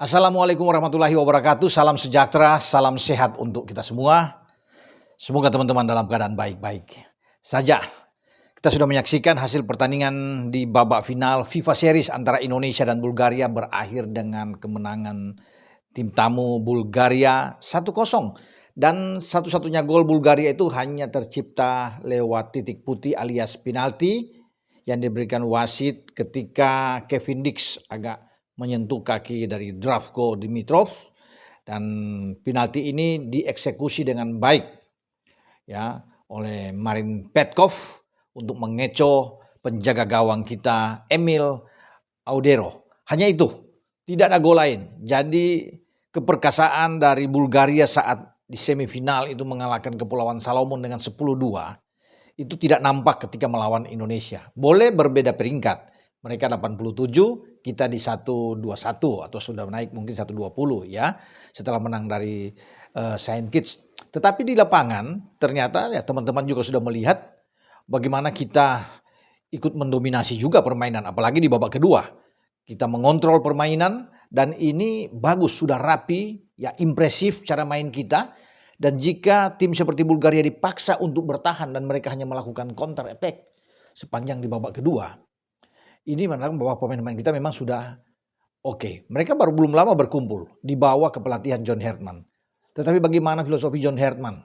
Assalamualaikum warahmatullahi wabarakatuh. Salam sejahtera, salam sehat untuk kita semua. Semoga teman-teman dalam keadaan baik-baik saja. Kita sudah menyaksikan hasil pertandingan di babak final FIFA Series antara Indonesia dan Bulgaria berakhir dengan kemenangan tim tamu Bulgaria 1-0. Dan satu-satunya gol Bulgaria itu hanya tercipta lewat titik putih alias penalti yang diberikan wasit ketika Kevin Dix agak menyentuh kaki dari Zdravko Dimitrov, dan penalti ini dieksekusi dengan baik ya oleh Marin Petkov untuk mengecoh penjaga gawang kita Emil Audero. Hanya itu, tidak ada gol lain. Jadi keperkasaan dari Bulgaria saat di semifinal itu mengalahkan Kepulauan Salomon dengan 10-2 itu tidak nampak ketika melawan Indonesia. Boleh berbeda peringkat. Mereka 87, kita di 121 atau sudah naik mungkin 120 ya setelah menang dari Saint Kitts. Tetapi di lapangan ternyata ya teman-teman juga sudah melihat bagaimana kita ikut mendominasi juga permainan, apalagi di babak kedua. Kita mengontrol permainan dan ini bagus, sudah rapi, ya impresif cara main kita. Dan jika tim seperti Bulgaria dipaksa untuk bertahan dan mereka hanya melakukan counter attack sepanjang di babak kedua, ini menandakan bahwa pemain-pemain kita memang sudah oke. Mereka baru belum lama berkumpul di bawah kepelatihan John Herdman. Tetapi bagaimana filosofi John Herdman?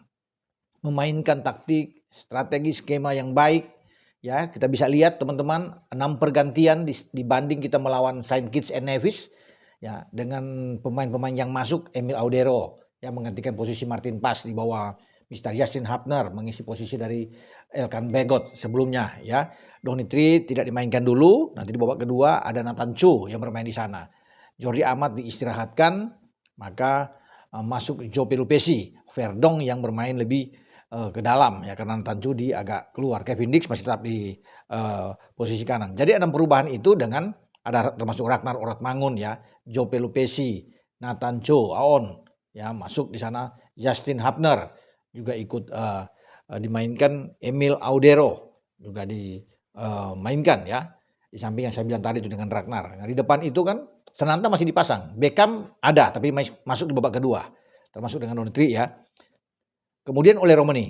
Memainkan taktik, strategi, skema yang baik. Ya, kita bisa lihat teman-teman 6 pergantian dibanding kita melawan Saint Kitts and Nevis. Ya, dengan pemain-pemain yang masuk, Emil Audero yang menggantikan posisi Martin Pas di bawah Mr. Justin Hapner mengisi posisi dari Elkan Begot sebelumnya ya. Donitri tidak dimainkan dulu, nanti di babak kedua ada Nathan Chu yang bermain di sana. Jordi Amat diistirahatkan, maka masuk Joe Pelupesi, Verdong yang bermain lebih ke dalam ya karena Nathan Chu agak keluar. Kevin Dix masih tetap di posisi kanan. Jadi ada perubahan itu dengan ada termasuk Ragnar Oratmangun ya, Joe Pelupesi, Nathan Chu, Aon ya masuk di sana. Justin Hapner juga ikut dimainkan. Emil Audero juga dimainkan ya. Di samping yang saya bilang tadi itu dengan Ragnar. Nah, di depan itu kan Sananta masih dipasang. Beckham ada tapi masuk di babak kedua. Termasuk dengan Donitri ya. Kemudian Ole Romani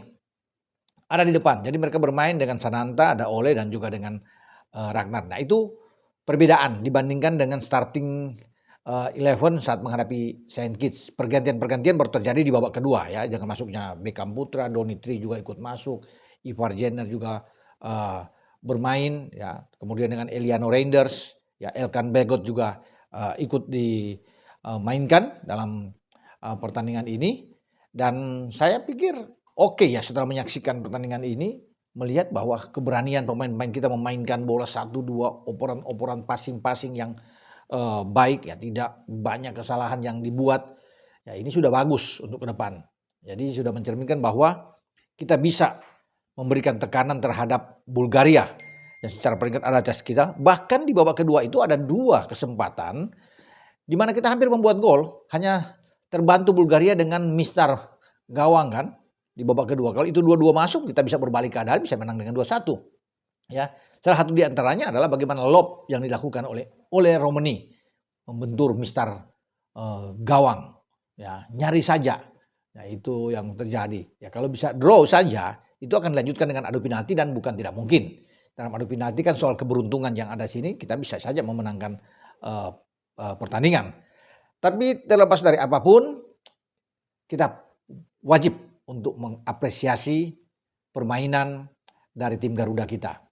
ada di depan. Jadi mereka bermain dengan Sananta, ada Ole dan juga dengan Ragnar. Nah, itu perbedaan dibandingkan dengan starting 11 saat menghadapi Saint Kitts. Pergantian-pergantian baru terjadi di babak kedua ya. Jangan masuknya Beckham Putra, Donitri juga ikut masuk, Ivar Jenner juga bermain ya. Kemudian dengan Eliano Reinders, ya Elkan Begot juga ikut dimainkan dalam pertandingan ini. Dan saya pikir oke ya setelah menyaksikan pertandingan ini melihat bahwa keberanian pemain-pemain kita memainkan bola 1-2 operan-operan passing-passing yang baik ya, tidak banyak kesalahan yang dibuat. Ya ini sudah bagus untuk ke depan. Jadi sudah mencerminkan bahwa kita bisa memberikan tekanan terhadap Bulgaria yang secara peringkat ada atas kita. Bahkan di babak kedua itu ada 2 kesempatan di mana kita hampir membuat gol, hanya terbantu Bulgaria dengan mistar gawang kan di babak kedua. Kalau itu 2-2 masuk kita bisa berbalik keadaan, bisa menang dengan 2-1. Ya, salah satu di antaranya adalah bagaimana lob yang dilakukan oleh Romani membentur mistar gawang. Ya, nyari saja. Ya, itu yang terjadi. Ya, kalau bisa draw saja itu akan dilanjutkan dengan adu penalti dan bukan tidak mungkin. Dalam adu penalti kan soal keberuntungan yang ada sini kita bisa saja memenangkan pertandingan. Tapi terlepas dari apapun kita wajib untuk mengapresiasi permainan dari tim Garuda kita.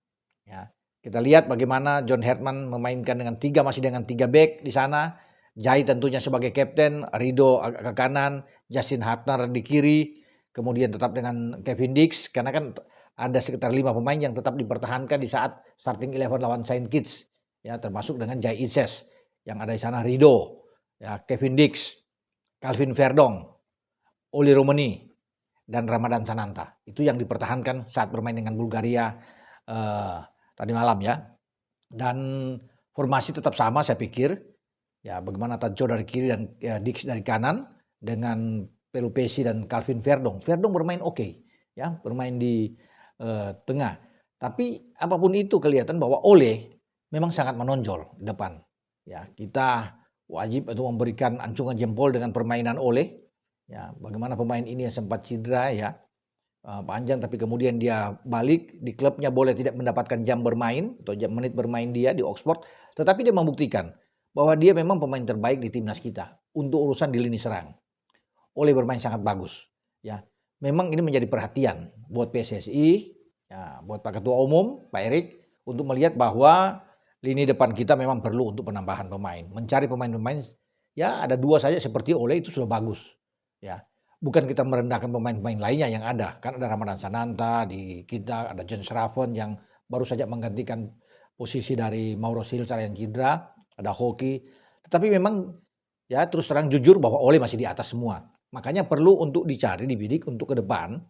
Ya, kita lihat bagaimana John Herdman memainkan masih dengan 3 back di sana. Jai tentunya sebagai kapten, Rido agak ke kanan, Justin Hapner di kiri, kemudian tetap dengan Kevin Dix karena kan ada sekitar 5 pemain yang tetap dipertahankan di saat starting 11 lawan Saint Kitts. Ya, termasuk dengan Jai Ises yang ada di sana, Rido, ya, Kevin Dix, Calvin Verdong, Oli Romani dan Ramadan Sananta. Itu yang dipertahankan saat bermain dengan Bulgaria tadi malam ya. Dan formasi tetap sama saya pikir. Ya, bagaimana Tancho dari kiri dan ya, Dix dari kanan dengan Pelupesi dan Calvin Verdong. Verdong bermain oke, ya, bermain di tengah. Tapi apapun itu kelihatan bahwa Ole memang sangat menonjol di depan. Ya, kita wajib untuk memberikan acungan jempol dengan permainan Ole. Ya, bagaimana pemain ini yang sempat cedera ya, panjang tapi kemudian dia balik di klubnya boleh tidak mendapatkan jam bermain atau menit bermain dia di Oxford, tetapi dia membuktikan bahwa dia memang pemain terbaik di timnas kita untuk urusan di lini serang. Ole bermain sangat bagus. Ya, memang ini menjadi perhatian buat PSSI, ya, buat Pak Ketua Umum, Pak Erik, untuk melihat bahwa lini depan kita memang perlu untuk penambahan pemain. Mencari pemain-pemain, ya ada 2 saja seperti Ole itu sudah bagus. Ya, bukan kita merendahkan pemain-pemain lainnya yang ada. Kan ada Ramadan Sananta di kita, ada John Sraven yang baru saja menggantikan posisi dari Mauro Silva yang cedera, ada Hoki. Tetapi memang ya terus terang jujur bahwa Ole masih di atas semua. Makanya perlu untuk dicari, dibidik untuk ke depan.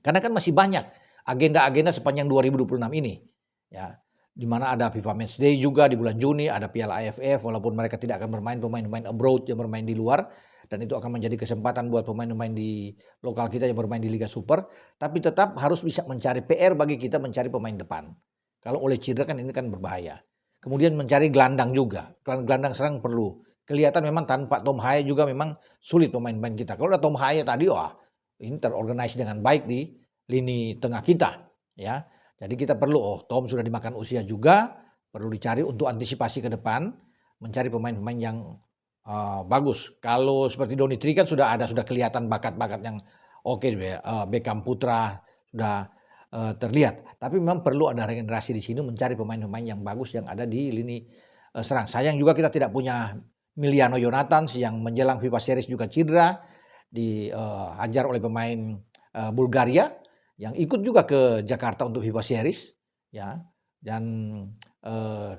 Karena kan masih banyak agenda-agenda sepanjang 2026 ini. Ya, di mana ada FIFA Matchday juga di bulan Juni, ada Piala AFF walaupun mereka tidak akan bermain pemain-pemain abroad yang bermain di luar dan itu akan menjadi kesempatan buat pemain-pemain di lokal kita yang bermain di Liga Super, tapi tetap harus bisa mencari PR bagi kita mencari pemain depan. Kalau Ole cedera kan ini kan berbahaya. Kemudian mencari gelandang juga. Gelandang serang perlu. Kelihatan memang tanpa Tom Haye juga memang sulit pemain-pemain kita. Kalau ada Tom Haye tadi, wah ini terorganisasi dengan baik di lini tengah kita. Ya, jadi kita perlu, Tom sudah dimakan usia juga, perlu dicari untuk antisipasi ke depan, mencari pemain-pemain yang bagus. Kalau seperti Doni Tri kan sudah kelihatan bakat-bakat yang oke, Beckham Putra sudah terlihat. Tapi memang perlu ada regenerasi di sini mencari pemain-pemain yang bagus yang ada di lini serang. Sayang juga kita tidak punya Miliano Jonathans yang menjelang FIFA Series juga cedera, dihajar oleh pemain Bulgaria yang ikut juga ke Jakarta untuk FIFA Series, ya. Dan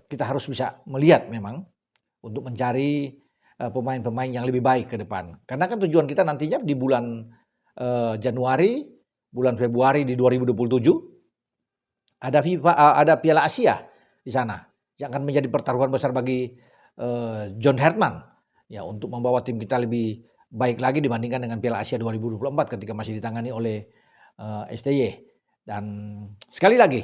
kita harus bisa melihat memang untuk mencari pemain-pemain yang lebih baik ke depan. Karena kan tujuan kita nantinya di bulan Januari, bulan Februari di 2027 ada Piala Asia di sana yang akan menjadi pertaruhan besar bagi John Herman ya untuk membawa tim kita lebih baik lagi dibandingkan dengan Piala Asia 2024 ketika masih ditangani oleh STY. Dan sekali lagi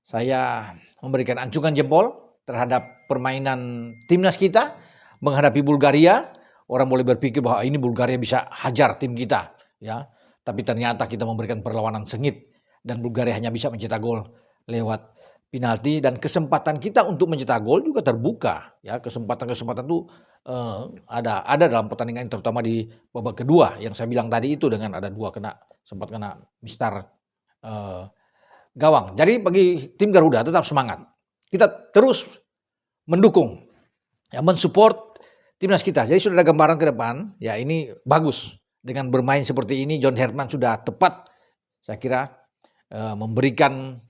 saya memberikan acungan jempol terhadap permainan timnas kita menghadapi Bulgaria. Orang boleh berpikir bahwa ini Bulgaria bisa hajar tim kita ya, tapi ternyata kita memberikan perlawanan sengit dan Bulgaria hanya bisa mencetak gol lewat penalti dan kesempatan kita untuk mencetak gol juga terbuka ya, kesempatan itu ada dalam pertandingan terutama di babak kedua yang saya bilang tadi itu dengan ada 2 sempat kena mistar gawang. Jadi bagi tim Garuda tetap semangat, kita terus mendukung ya, mensupport timnas kita. Jadi sudah ada gambaran ke depan ya, ini bagus dengan bermain seperti ini. John Herman sudah tepat saya kira memberikan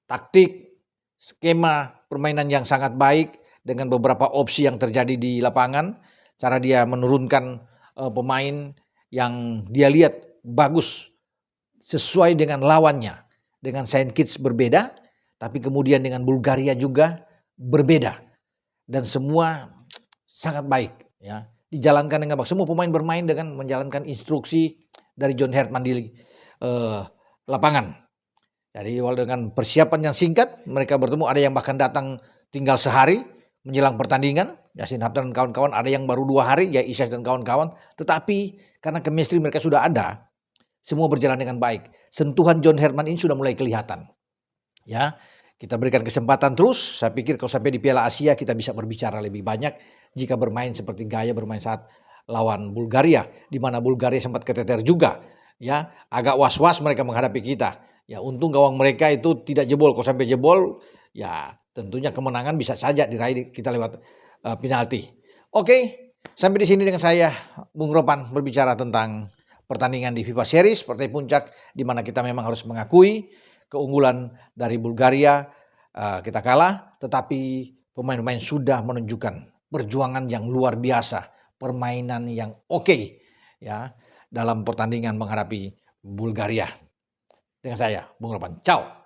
taktik, skema permainan yang sangat baik dengan beberapa opsi yang terjadi di lapangan. Cara dia menurunkan pemain yang dia lihat bagus sesuai dengan lawannya. Dengan Saint Kitts berbeda, tapi kemudian dengan Bulgaria juga berbeda. Dan semua sangat baik ya. Dijalankan dengan baik. Semua pemain bermain dengan menjalankan instruksi dari John Herman di lapangan. Jadi dengan persiapan yang singkat mereka bertemu, ada yang bahkan datang tinggal sehari menjelang pertandingan, Yasin Haftar dan kawan-kawan, ada yang baru 2 hari, ya Isyas dan kawan-kawan. Tetapi karena chemistry mereka sudah ada, semua berjalan dengan baik. Sentuhan John Herman ini sudah mulai kelihatan. Ya, kita berikan kesempatan terus. Saya pikir kalau sampai di Piala Asia kita bisa berbicara lebih banyak jika bermain seperti gaya bermain saat lawan Bulgaria, di mana Bulgaria sempat keteter juga. Ya, agak was-was mereka menghadapi kita. Ya, untung gawang mereka itu tidak jebol. Kalau sampai jebol, ya tentunya kemenangan bisa saja diraih kita lewat penalti. Oke, sampai di sini dengan saya Bung Ropan berbicara tentang pertandingan di FIFA Series partai puncak, di mana kita memang harus mengakui keunggulan dari Bulgaria. Kita kalah, tetapi pemain-pemain sudah menunjukkan perjuangan yang luar biasa, permainan yang oke ya dalam pertandingan menghadapi Bulgaria. Dengan saya, Bung Ropan. Ciao.